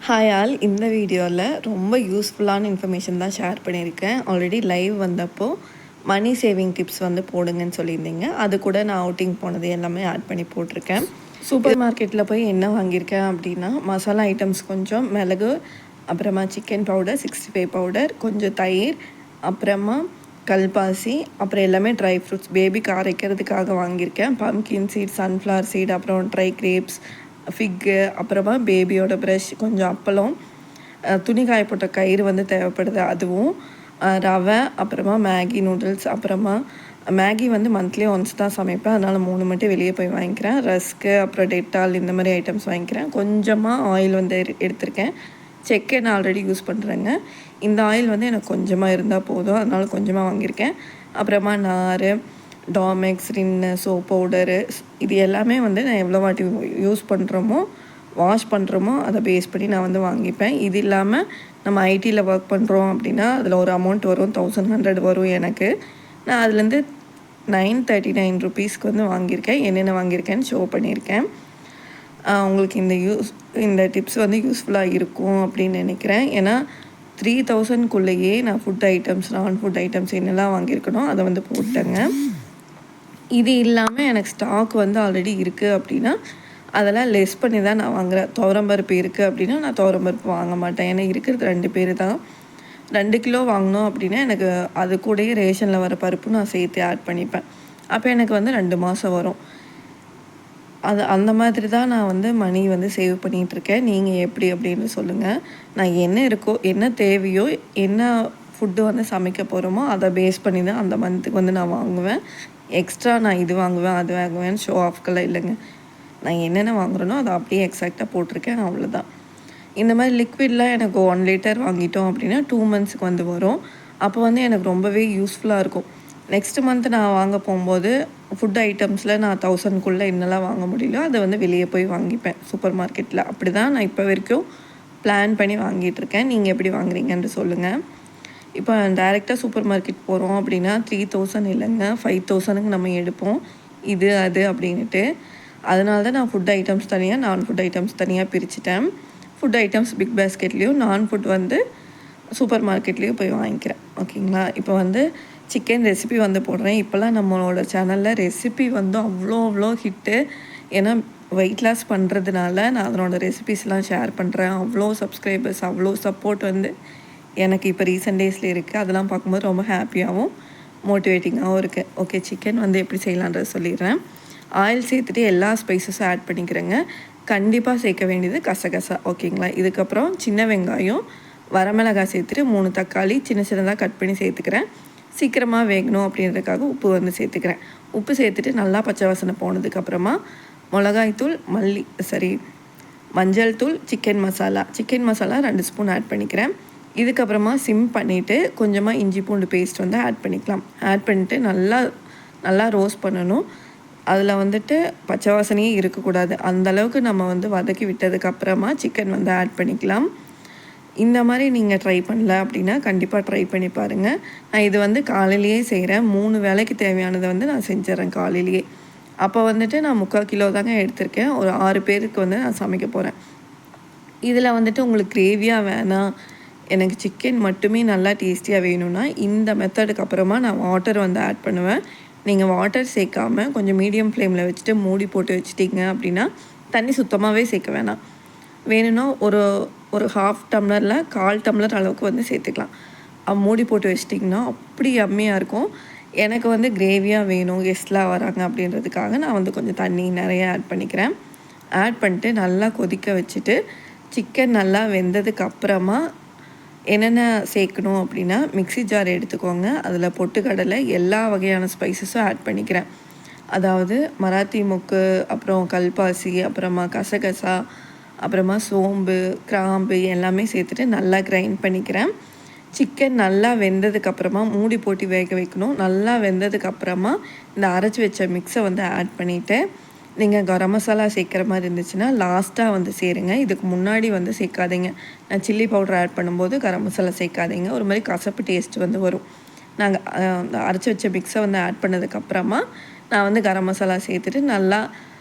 Hi all. இந்த வீடியோவில் ரொம்ப யூஸ்ஃபுல்லான இன்ஃபர்மேஷன் தான் ஷேர் பண்ணியிருக்கேன். ஆல்ரெடி லைவ் வந்தப்போ மணி சேவிங் டிப்ஸ் வந்து போடுங்கன்னு சொல்லியிருந்தீங்க. அது கூட நான் அவுட்டிங் போனது எல்லாமே ஆட் பண்ணி போட்டிருக்கேன். சூப்பர் மார்க்கெட்டில் போய் என்ன வாங்கியிருக்கேன் அப்படின்னா, மசாலா ஐட்டம்ஸ் கொஞ்சம், மிளகு, அப்புறமா சிக்கன் பவுடர், 65 பவுடர், கொஞ்சம் தயிர், அப்புறமா கல்பாசி, அப்புறம் எல்லாமே ட்ரை ஃப்ரூட்ஸ் பேபிக்கு அரைக்கிறதுக்காக வாங்கியிருக்கேன். பம்கின் சீட், சன்ஃப்ளவர் சீட், அப்புறம் ட்ரை கிரேப்ஸ், ஃபிக்கு, அப்புறமா பேபியோட ப்ரஷ், கொஞ்சம் அப்பளம், துணி காய போட்ட கயிறு வந்து தேவைப்படுது அதுவும், ரவை, அப்புறமா மேகி நூடுல்ஸ், அப்புறமா மேகி வந்து மந்த்லி ஒன்ஸ் தான் சமைப்பேன், அதனால் 3 மட்டும் வெளியே போய் வாங்கிக்கிறேன். ரஸ்க்கு, அப்புறம் டெட்டால், இந்த மாதிரி ஐட்டம்ஸ் வாங்கிக்கிறேன். கொஞ்சமாக ஆயில் வந்து எடுத்திருக்கேன். செக்கு நான் ஆல்ரெடி யூஸ் பண்ணுறேங்க. இந்த ஆயில் வந்து எனக்கு கொஞ்சமாக இருந்தால் போதும், அதனால் கொஞ்சமாக வாங்கியிருக்கேன். அப்புறமா நார், டாமெக்ஸ், ரின்னு, சோப் பவுடரு, இது எல்லாமே வந்து நான் எவ்வளோ வாட்டி யூஸ் பண்ணுறோமோ வாஷ் பண்ணுறோமோ அதை பேஸ் பண்ணி நான் வந்து வாங்கிப்பேன். இது இல்லாமல் நம்ம ஐடியில் ஒர்க் பண்ணுறோம் அப்படின்னா அதில் ஒரு அமௌண்ட் வரும், 1100 வரும் எனக்கு. நான் அதுலேருந்து 939 ருபீஸ்க்கு வந்து வாங்கியிருக்கேன். என்னென்ன வாங்கியிருக்கேன்னு ஷோ பண்ணியிருக்கேன். உங்களுக்கு இந்த டிப்ஸ் வந்து யூஸ்ஃபுல்லாக இருக்கும் அப்படின்னு நினைக்கிறேன். ஏன்னா 3000க்குள்ளேயே நான் ஃபுட் ஐட்டம்ஸ், நான் ஃபுட் ஐட்டம்ஸ் என்னெல்லாம் வாங்கியிருக்கணும் அதை வந்து போட்டேங்க. இது இல்லாமல் எனக்கு ஸ்டாக் வந்து ஆல்ரெடி இருக்குது அப்படின்னா அதெல்லாம் லெஸ் பண்ணி தான் நான் வாங்குகிறேன். துவரம்பருப்பு இருக்குது அப்படின்னா நான் துவரம்பருப்பு வாங்க மாட்டேன். ஏன்னா இருக்கிறது 2 பேர் தான். 2 கிலோ வாங்கினோம் அப்படின்னா எனக்கு அது கூடயே ரேஷனில் வர பருப்பு நான் சேர்த்து ஆட் பண்ணிப்பேன். அப்போ எனக்கு வந்து 2 மாதம் வரும். அந்த மாதிரி தான் நான் வந்து மணி வந்து சேவ் பண்ணிகிட்ருக்கேன். நீங்கள் எப்படி அப்படின்னு சொல்லுங்கள். நான் என்ன இருக்கோ, என்ன தேவையோ, என்ன ஃபுட்டு வந்து சமைக்க போகிறோமோ அதை பேஸ் பண்ணி தான் அந்த மந்த்துக்கு வந்து நான் வாங்குவேன். எக்ஸ்ட்ரா நான் இது வாங்குவேன், அது வாங்குவேன்னு ஷோ ஆஃப்கெல்லாம் இல்லைங்க. நான் என்னென்ன வாங்குகிறேனோ அதை அப்படியே எக்ஸாக்டாக போட்டிருக்கேன், அவ்வளோதான். இந்த மாதிரி லிக்விட்லாம் எனக்கு 1 லிட்டர் வாங்கிட்டோம் அப்படின்னா 2 மந்த்ஸுக்கு வந்து வரும். அப்போ வந்து எனக்கு ரொம்பவே யூஸ்ஃபுல்லாக இருக்கும். நெக்ஸ்ட் மந்த் நான் வாங்க போகும்போது ஃபுட் ஐட்டம்ஸில் நான் 1000க்குள்ளே என்னெல்லாம் வாங்க முடியலையோ அதை வந்து வெளியே போய் வாங்கிப்பேன் சூப்பர் மார்க்கெட்டில். அப்படி தான் நான் இப்போ வரைக்கும் பிளான் பண்ணி வாங்கிட்டுருக்கேன். நீங்கள் எப்படி வாங்குறீங்கன்னு சொல்லுங்கள். இப்போ டைரெக்டாக சூப்பர் மார்க்கெட் போகிறோம் அப்படின்னா 3000 இல்லைங்க, 5000க்கு நம்ம எடுப்போம் இது அது அப்படின்ட்டு. அதனால தான் நான் ஃபுட் ஐட்டம்ஸ் தனியாக, நான் ஃபுட் ஐட்டம்ஸ் தனியாக பிரிச்சுட்டேன். ஃபுட் ஐட்டம்ஸ் பிக் பேஸ்கெட்லேயும், நான் ஃபுட் வந்து சூப்பர் மார்க்கெட்லேயும் போய் வாங்கிக்கிறேன். ஓகேங்களா? இப்போ வந்து சிக்கன் ரெசிபி வந்து போடுறேன். இப்போல்லாம் நம்மளோட சேனலில் ரெசிபி வந்து அவ்வளோ ஹிட்டு. ஏன்னா வெயிட் லாஸ் பண்ணுறதுனால நான் அதனோட ரெசிபிஸ்லாம் ஷேர் பண்ணுறேன். அவ்வளோ சப்ஸ்கிரைபர்ஸ், அவ்வளோ சப்போர்ட் வந்து எனக்கு இப்போ ரீசெண்ட் டேஸில் இருக்குது. அதெல்லாம் பார்க்கும்போது ரொம்ப ஹாப்பியாகவும் மோட்டிவேட்டிங்காகவும் இருக்குது. ஓகே, சிக்கன் வந்து எப்படி செய்யலான்றது சொல்லிடுறேன். ஆயில் சேர்த்துட்டு எல்லா ஸ்பைசஸும் ஆட் பண்ணிக்கிறேங்க. கண்டிப்பாக சேர்க்க வேண்டியது கசகசா. ஓகேங்களா? இதுக்கப்புறம் சின்ன வெங்காயம், வரமிளகாய் சேர்த்துட்டு 3 தக்காளி சின்னதாக கட் பண்ணி சேர்த்துக்கிறேன். சீக்கிரமாக வேகணும் அப்படின்றதுக்காக உப்பு வந்து சேர்த்துக்கிறேன். உப்பு சேர்த்துட்டு நல்லா பச்சை வாசனை போனதுக்கப்புறமா மிளகாய்த்தூள், மஞ்சள் தூள், சிக்கன் மசாலா 2 ஸ்பூன் ஆட் பண்ணிக்கிறேன். இதுக்கப்புறமா சிம் பண்ணிவிட்டு கொஞ்சமாக இஞ்சி பூண்டு பேஸ்ட் வந்து ஆட் பண்ணிக்கலாம். ஆட் பண்ணிவிட்டு நல்லா ரோஸ்ட் பண்ணணும். அதில் வந்துட்டு பச்சை வாசனையே இருக்கக்கூடாது. அந்தளவுக்கு நம்ம வந்து வதக்கி விட்டதுக்கப்புறமா சிக்கன் வந்து ஆட் பண்ணிக்கலாம். இந்த மாதிரி நீங்கள் ட்ரை பண்ணல அப்படின்னா கண்டிப்பாக ட்ரை பண்ணி பாருங்கள். நான் இது வந்து காலையிலேயே செய்கிறேன். 3 வேளைக்கு தேவையானதை வந்து நான் செஞ்சிடறேன் காலையிலேயே. அப்போ வந்துட்டு நான் 3/4 கிலோ தாங்க எடுத்திருக்கேன். ஒரு 6 பேருக்கு வந்து நான் சமைக்க போகிறேன். இதில் வந்துட்டு உங்களுக்கு கிரேவியாக வேணாம், எனக்கு சிக்கன் மட்டுமே நல்லா டேஸ்டியாக வேணும்னா இந்த மெத்தடுக்கு அப்புறமா நான் வாட்டர் வந்து ஆட் பண்ணுவேன். நீங்கள் வாட்டர் சேர்க்காமல் கொஞ்சம் மீடியம் ஃப்ளேமில் வச்சுட்டு மூடி போட்டு வச்சிட்டிங்க அப்படின்னா தண்ணி சுத்தமாகவே சேர்க்க வேணாம். வேணும்னா ஒரு ஹாஃப் டம்ளரில் 1/4 டம்ளர் அளவுக்கு வந்து சேர்த்துக்கலாம். மூடி போட்டு வச்சிட்டிங்கன்னா அப்படி யம்மியாக இருக்கும். எனக்கு வந்து கிரேவியாக வேணும், கெஸ்ட்லாம் வராங்க அப்படின்றதுக்காக நான் வந்து கொஞ்சம் தண்ணி நிறைய ஆட் பண்ணிக்கிறேன். ஆட் பண்ணிட்டு நல்லா கொதிக்க வச்சுட்டு சிக்கன் நல்லா வெந்ததுக்கு அப்புறமா என்னென்ன சேர்க்கணும் அப்படின்னா மிக்ஸி ஜார் எடுத்துக்கோங்க. அதில் பொட்டுக்கடலை, எல்லா வகையான ஸ்பைசஸும் ஆட் பண்ணிக்கிறேன். அதாவது மராத்தி மொக்கு, அப்புறம் கல்பாசி, அப்புறமா கசகசா, அப்புறமா சோம்பு, கிராம்பு எல்லாமே சேர்த்துட்டு நல்லா கிரைண்ட் பண்ணிக்கிறேன். சிக்கன் நல்லா வெந்ததுக்கப்புறமா மூடி போட்டு வேக வைக்கணும். நல்லா வெந்ததுக்கப்புறமா இந்த அரைச்சி வச்ச மிக்ஸை வந்து ஆட் பண்ணிவிட்டு நீங்கள் கரம் மசாலா சேர்க்குற மாதிரி இருந்துச்சுன்னா லாஸ்ட்டாக வந்து சேருங்க. இதுக்கு முன்னாடி வந்து சேர்க்காதீங்க. நான் சில்லி பவுடர் ஆட் பண்ணும்போது கரம் மசாலா சேர்க்காதீங்க. ஒரு மாதிரி கசப்பு டேஸ்ட் வந்து வரும். நாங்கள் அரைச்சி வச்ச மிக்ஸை வந்து ஆட் பண்ணதுக்கப்புறமா நான் வந்து கரம் மசாலா சேர்த்துட்டு நல்லா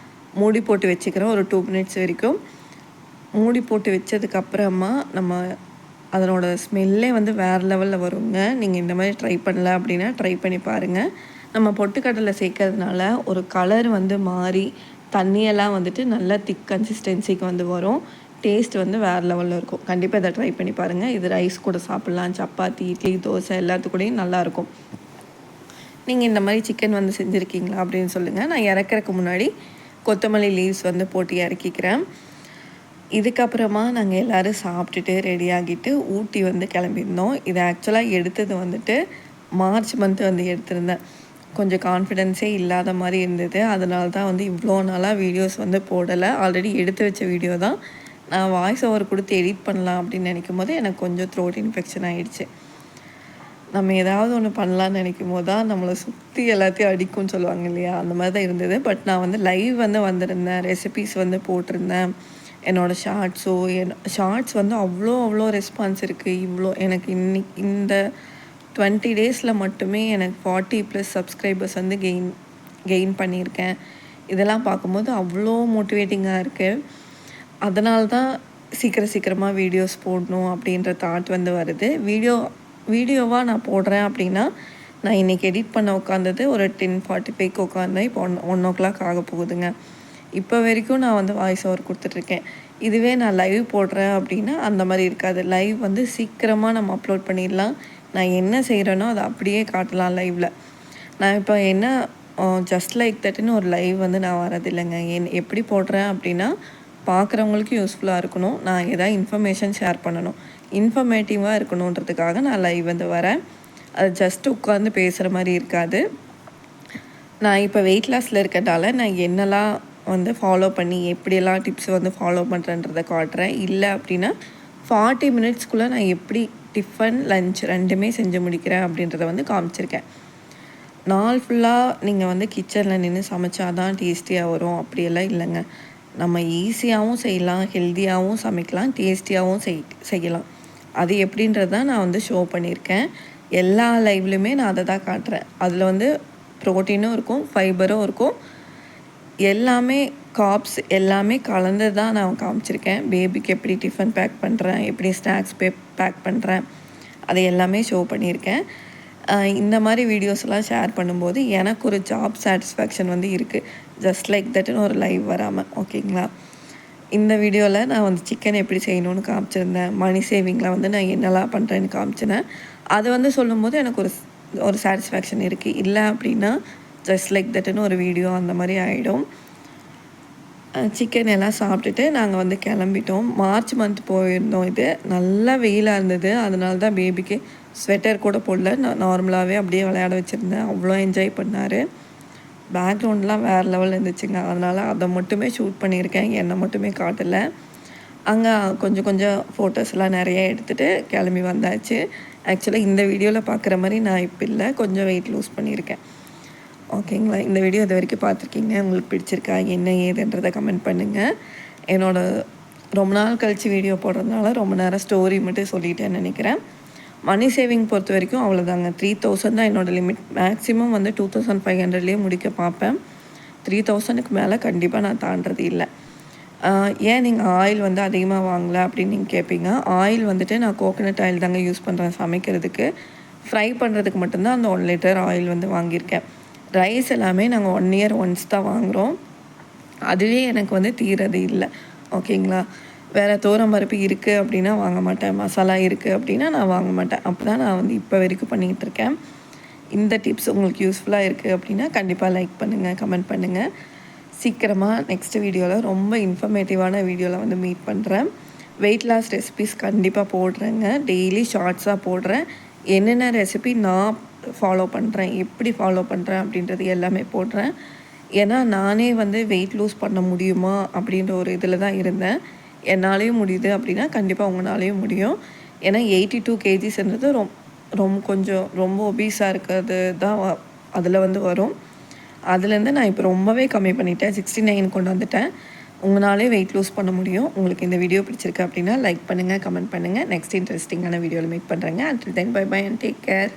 மூடி போட்டு வச்சுக்கிறேன் ஒரு 2 மினிட்ஸ் வரைக்கும். மூடி போட்டு வச்சதுக்கப்புறமா நம்ம அதனோட ஸ்மெல்லே வந்து வேறு லெவலில் வருங்க. நீங்கள் இந்த மாதிரி ட்ரை பண்ணல அப்படின்னா ட்ரை பண்ணி பாருங்கள். நம்ம பொட்டுக்கடலை சேர்க்கறதுனால ஒரு கலர் வந்து மாறி தண்ணியெல்லாம் வந்துட்டு நல்லா திக் கன்சிஸ்டன்சிக்கு வந்து வரும். டேஸ்ட் வந்து வேறு லெவலில் இருக்கும். கண்டிப்பாக இதை ட்ரை பண்ணி பாருங்கள். இது ரைஸ் கூட சாப்பிட்லாம், சப்பாத்தி, இட்லி, தோசை எல்லாத்துக்கூடையும் நல்லாயிருக்கும். நீங்கள் இந்த மாதிரி சிக்கன் வந்து செஞ்சுருக்கீங்களா அப்படின்னு சொல்லுங்கள். நான் இறக்குறதுக்கு முன்னாடி கொத்தமல்லி லீவ்ஸ் வந்து போட்டு இறக்கிக்கிறேன். இதுக்கப்புறமா நாங்கள் எல்லோரும் சாப்பிட்டுட்டு ரெடி ஆகிட்டு ஊட்டி வந்து கிளம்பியிருந்தோம். இது ஆக்சுவலாக எடுத்தது வந்துட்டு மார்ச் மந்த்து வந்து எடுத்திருந்தேன். கொஞ்சம் கான்ஃபிடென்ஸே இல்லாத மாதிரி இருந்தது. அதனால தான் வந்து இவ்வளோ நாளாக வீடியோஸ் வந்து போடலை. ஆல்ரெடி எடுத்து வச்ச வீடியோ தான் நான் வாய்ஸ் ஓவர் கொடுத்து எடிட் பண்ணலாம் அப்படின்னு நினைக்கும் போது எனக்கு கொஞ்சம் த்ரோட் இன்ஃபெக்ஷன் ஆகிடுச்சு. நம்ம ஏதாவது ஒன்று பண்ணலான்னு நினைக்கும் போது தான் நம்மளை சுற்றி எல்லாத்தையும் அடிக்கும்னு சொல்லுவாங்க இல்லையா, அந்த மாதிரி தான் இருந்தது. பட் நான் வந்து லைவ் வந்து வந்திருந்தேன், ரெசிபீஸ் வந்து போட்டிருந்தேன். என்னோடய ஷார்ட்ஸ் வந்து அவ்வளோ ரெஸ்பான்ஸ் இருக்குது. இவ்வளோ எனக்கு இந்த 20 டேஸில் மட்டுமே எனக்கு 40+ சப்ஸ்கிரைபர்ஸ் வந்து கெயின் பண்ணியிருக்கேன். இதெல்லாம் பார்க்கும்போது அவ்வளோ மோட்டிவேட்டிங்காக இருக்குது. அதனால தான் சீக்கிரமாக வீடியோஸ் போடணும் அப்படின்ற தாட் வந்து வருது. வீடியோவாக நான் போடுறேன் அப்படின்னா, நான் இன்றைக்கி எடிட் பண்ண உட்காந்தது ஒரு 10:45க்கு உட்காந்தேன். இப்போ 1 ஆக போகுதுங்க. இப்போ வரைக்கும் நான் வந்து வாய்ஸ் ஓவர் கொடுத்துட்ருக்கேன். இதுவே நான் லைவ் போடுறேன் அப்படின்னா அந்த மாதிரி இருக்காது. லைவ் வந்து சீக்கிரமாக நம்ம அப்லோட் பண்ணிடலாம். நான் என்ன செய்கிறேனோ அதை அப்படியே காட்டலாம் லைவில். நான் இப்போ என்ன ஜஸ்ட் லைக் தட்டுன்னு ஒரு லைவ் வந்து நான் வரதில்லைங்க. எப்படி போடுறேன் அப்படின்னா, பார்க்குறவங்களுக்கு யூஸ்ஃபுல்லாக இருக்கணும், நான் எதாவது இன்ஃபர்மேஷன் ஷேர் பண்ணணும், இன்ஃபர்மேட்டிவாக இருக்கணுன்றதுக்காக நான் லைவ் வந்து வரேன். அது ஜஸ்ட்டு உட்காந்து பேசுகிற மாதிரி இருக்காது. நான் இப்போ வெயிட் லாஸில் இருக்கிறதால நான் என்னெல்லாம் வந்து ஃபாலோ பண்ணி எப்படியெல்லாம் டிப்ஸ் வந்து ஃபாலோ பண்ணுறேன்றதை காட்டுறேன். இல்லை அப்படின்னா 40 மினிட்ஸ்க்குள்ளே நான் எப்படி டிஃபன், லஞ்ச் 2மே செஞ்சு முடிக்கிறேன் அப்படின்றத வந்து காமிச்சிருக்கேன். நாள் ஃபுல்லாக நீங்கள் வந்து கிச்சனில் நின்று சமைச்சா தான் டேஸ்டியாக வரும் அப்படியெல்லாம் இல்லைங்க. நம்ம ஈஸியாகவும் செய்யலாம், ஹெல்த்தியாகவும் சமைக்கலாம், டேஸ்டியாகவும் செய்யலாம். அது எப்படின்றது தான் நான் வந்து ஷோ பண்ணியிருக்கேன். எல்லா லைவ்லையுமே நான் அதை தான் காட்டுறேன். அதில் வந்து ப்ரோட்டீனும் இருக்கும், ஃபைபரும் இருக்கும், எல்லாமே கார்ப்ஸ் எல்லாமே கலந்து தான் நான் காமிச்சிருக்கேன். பேபிக்கு எப்படி டிஃபன் பேக் பண்ணுறேன், எப்படி ஸ்நாக்ஸ் பேக் பண்ணுறேன், அதை எல்லாமே ஷோ பண்ணியிருக்கேன். இந்த மாதிரி வீடியோஸ்லாம் ஷேர் பண்ணும்போது எனக்கு ஒரு ஜாப் சாட்டிஸ்ஃபேக்ஷன் வந்து இருக்குது. ஜஸ்ட் லைக் தட்டுன்னு ஒரு லைவ் வராமல், ஓகேங்களா. இந்த வீடியோவில் நான் வந்து சிக்கன் எப்படி செய்யணும்னு காமிச்சிருந்தேன். மணி சேவிங்கில் வந்து நான் என்னெல்லாம் பண்ணுறேன்னு காமிச்சினேன். அது வந்து சொல்லும்போது எனக்கு ஒரு சாட்டிஸ்ஃபேக்ஷன் இருக்குது. இல்லை அப்படின்னா ஜஸ்ட் லைக் தட்டுன்னு ஒரு வீடியோ அந்த மாதிரி ஆகிடும். சிக்கன் எல்லாம் சாப்பிட்டுட்டு நாங்கள் வந்து கிளம்பிட்டோம். மார்ச் மந்த் போயிருந்தோம். இது நல்லா வெயிலாக இருந்தது. அதனால தான் பேபிக்கு ஸ்வெட்டர் கூட போடல, நான் நார்மலாகவே அப்படியே விளையாட வச்சுருந்தேன். அவ்வளோ என்ஜாய் பண்ணார். பேக்ரவுண்ட்லாம் வேறு லெவலில் இருந்துச்சுங்க. அதனால் அதை மட்டுமே ஷூட் பண்ணியிருக்கேன், என்னை மட்டுமே காட்டலை. அங்கே கொஞ்சம் ஃபோட்டோஸ்லாம் நிறைய எடுத்துகிட்டு கிளம்பி வந்தாச்சு. ஆக்சுவலாக இந்த வீடியோவில் பார்க்குற மாதிரி நான் இப்போ இல்லை, கொஞ்சம் வெயிட் லூஸ் பண்ணியிருக்கேன். ஓகேங்களா. இந்த வீடியோ இது வரைக்கும் பார்த்துருக்கீங்க. உங்களுக்கு பிடிச்சிருக்கா என்ன ஏதுன்றதை கமெண்ட் பண்ணுங்கள். ரொம்ப நாள் கழித்து வீடியோ போடுறதுனால ரொம்ப நேரம் ஸ்டோரி மட்டும் சொல்லிட்டேன்னு நினைக்கிறேன். மணி சேவிங் பொறுத்த வரைக்கும் அவ்வளோதாங்க. 3000 தான் என்னோடய லிமிட். மேக்ஸிமம் வந்து 2500லேயே முடிக்க பார்ப்பேன். 3000க்கு மேலே கண்டிப்பாக நான் தாண்டது இல்லை. ஏன் நீங்கள் ஆயில் வந்து அதிகமாக வாங்கலை அப்படின்னு நீங்கள் கேட்பீங்க. ஆயில் வந்துட்டு நான் கோகோனட் ஆயில் தாங்க யூஸ் பண்ணுறேன் சமைக்கிறதுக்கு. ஃப்ரை பண்ணுறதுக்கு மட்டும்தான் அந்த 1 லிட்டர் ஆயில் வந்து வாங்கியிருக்கேன். ரைஸ் எல்லாமே நாங்கள் 1 இயர் ஒன்ஸ் தான் வாங்குகிறோம். அதுவே எனக்கு வந்து தீரது இல்லை, ஓகேங்களா. வேறு பருப்பு இருக்குது அப்படின்னா வாங்க மாட்டேன், மசாலா இருக்குது அப்படின்னா நான் வாங்க மாட்டேன். அப்போ தான் நான் வந்து இப்போ வரைக்கும் பண்ணிகிட்ருக்கேன். இந்த டிப்ஸ் உங்களுக்கு யூஸ்ஃபுல்லாக இருக்குது அப்படின்னா கண்டிப்பாக லைக் பண்ணுங்கள், கமெண்ட் பண்ணுங்கள். சீக்கிரமாக நெக்ஸ்ட் வீடியோவில் ரொம்ப இன்ஃபர்மேட்டிவான வீடியோவில் வந்து மீட் பண்ணுறேன். வெயிட் லாஸ் ரெசிபிஸ் கண்டிப்பாக போடுறேங்க. டெய்லி ஷார்ட்ஸாக போடுறேன். என்னென்ன ரெசிபி நான் ஃபாலோ பண்ணுறேன், எப்படி ஃபாலோ பண்ணுறேன் அப்படின்றது எல்லாமே போடுறேன். ஏன்னா நானே வந்து வெயிட் லூஸ் பண்ண முடியுமா அப்படின்ற ஒரு இதில் தான் இருந்தேன். என்னாலேயும் முடியுது அப்படின்னா கண்டிப்பாக உங்களாலேயும் முடியும். ஏன்னா 82 kgsன்றது ரொம்ப ஒபீஸாக இருக்கிறது தான் அதில் வந்து வரும். அதுலேருந்து நான் இப்போ ரொம்பவே கம்மி பண்ணிட்டேன். 69 கொண்டு வந்துட்டேன். உங்களாலே வெயிட் லூஸ் பண்ண முடியும். உங்களுக்கு இந்த வீடியோ பிடிச்சிருக்கு அப்படின்னா லைக் பண்ணுங்கள், கமெண்ட் பண்ணுங்கள். நெக்ஸ்ட் இன்ட்ரெஸ்டிங்கான வீடியோவில் மீட் பண்ணுறேங்க. Until then bye bye and take care.